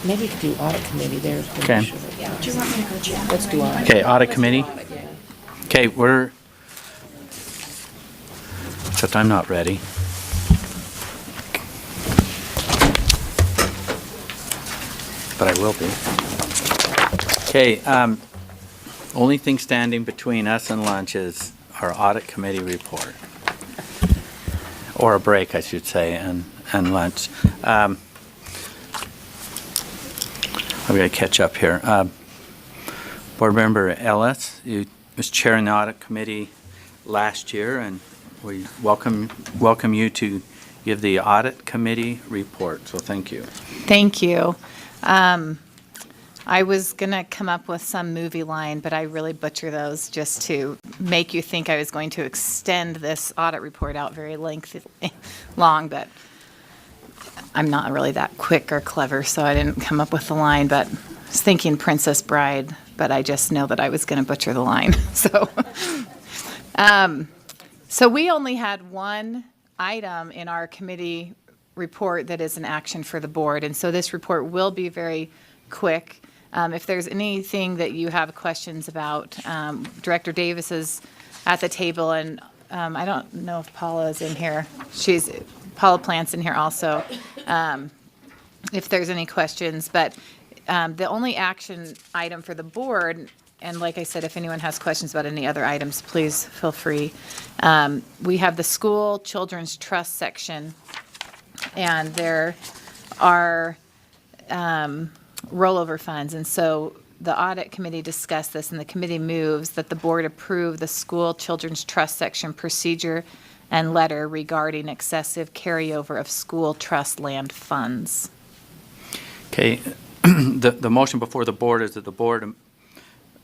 Maybe we could do audit committee there. Okay. Do you want me to go check? Let's do audit. Okay, audit committee. Okay, except I'm not ready. But I will be. Okay, only thing standing between us and lunch is our audit committee report. Or a break, I should say, and lunch. I'm going to catch up here. Board Member Ellis, you was chairing the audit committee last year, and we welcome you to give the audit committee report. So thank you. Thank you. I was going to come up with some movie line, but I really butcher those just to make you think I was going to extend this audit report out very long, but I'm not really that quick or clever, so I didn't come up with the line, but I was thinking Princess Bride, but I just know that I was going to butcher the line. So we only had one item in our committee report that is an action for the board, and so this report will be very quick. If there's anything that you have questions about, Director Davis is at the table, and I don't know if Paula is in here. Paula Plant's in here also, if there's any questions. But the only action item for the board, and like I said, if anyone has questions about any other items, please feel free. We have the school children's trust section, and there are rollover funds. And so the audit committee discussed this, and the committee moves that the board approve the school children's trust section procedure and letter regarding excessive carryover of school trust land funds. Okay, the motion before the board is that the board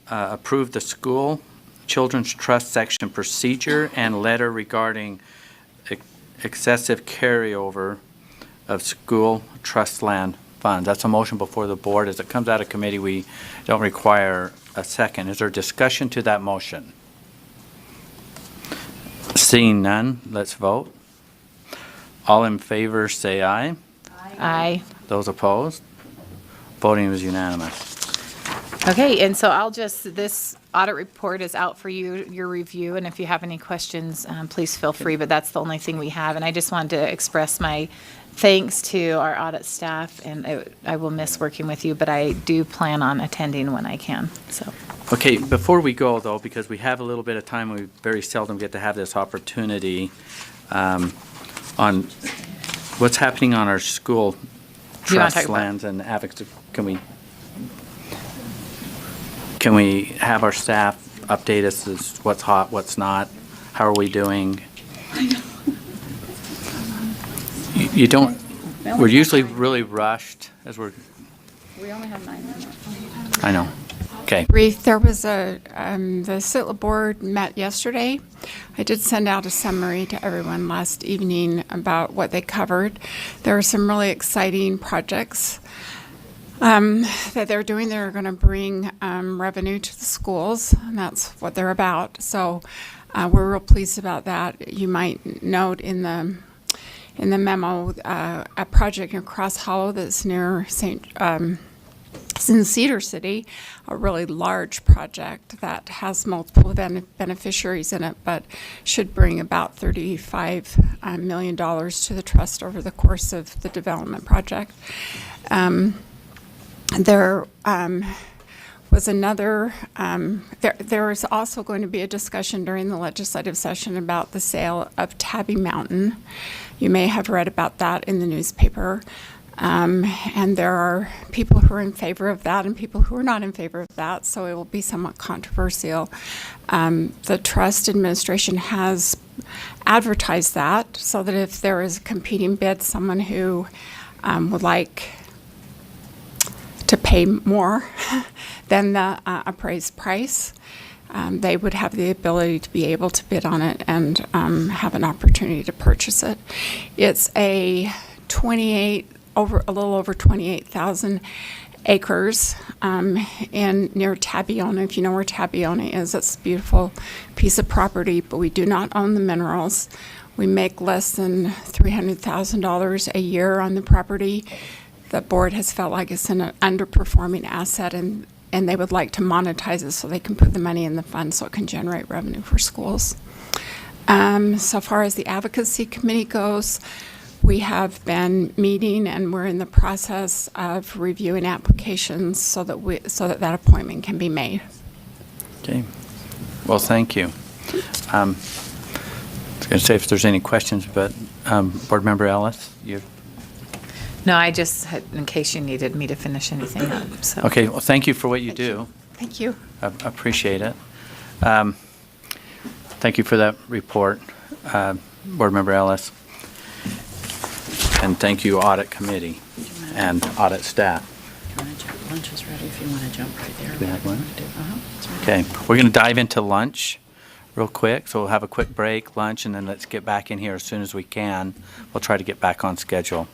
approve the school children's trust section procedure and letter regarding excessive carryover of school trust land funds. That's a motion before the board. As it comes out of committee, we don't require a second. Is there discussion to that motion? Seeing none, let's vote. All in favor say aye. Aye. Those opposed? Voting was unanimous. Okay, and so this audit report is out for your review, and if you have any questions, please feel free, but that's the only thing we have. And I just wanted to express my thanks to our audit staff, and I will miss working with you, but I do plan on attending when I can. So. Okay, before we go, though, because we have a little bit of time, we very seldom get to have this opportunity on what's happening on our school trust lands and advocacy. Can we have our staff update us as what's hot, what's not? How are we doing? You don't. We're usually really rushed as we're. We only have 9 minutes. I know. Okay. Brief. There was the SITLA board met yesterday. I did send out a summary to everyone last evening about what they covered. There are some really exciting projects that they're doing. They're going to bring revenue to the schools, and that's what they're about. So we're real pleased about that. You might note in the memo a project in Cross Hollow that's near it's in Cedar City, a really large project that has multiple beneficiaries in it, but should bring about $35 million to the trust over the course of the development project. There was another, there is also going to be a discussion during the legislative session about the sale of Tabby Mountain. You may have read about that in the newspaper. And there are people who are in favor of that and people who are not in favor of that, so it will be somewhat controversial. The trust administration has advertised that so that if there is a competing bid, someone who would like to pay more than the appraised price, they would have the ability to be able to bid on it and have an opportunity to purchase it. It's a a little over 28,000 acres near Tabiona. If you know where Tabiona is, it's a beautiful piece of property, but we do not own the minerals. We make less than $300,000 a year on the property. the board has felt like it's an underperforming asset, and they would like to monetize it so they can put the money in the fund so it can generate revenue for schools. So far as the advocacy committee goes, we have been meeting and we're in the process of reviewing applications so that appointment can be made. Okay. Well, thank you. I was going to say if there's any questions, but Board Member Ellis, you. No, I just had, in case you needed me to finish anything up, so. Okay. Well, thank you for what you do. Thank you. I appreciate it. Thank you for that report, Board Member Ellis. And thank you, Audit Committee and Audit staff. Lunch is ready if you want to jump right there. We have one? It's ready. Okay, we're going to dive into lunch real quick. So we'll have a quick break, lunch, and then let's get back in here as soon as we can. We'll try to get back on schedule.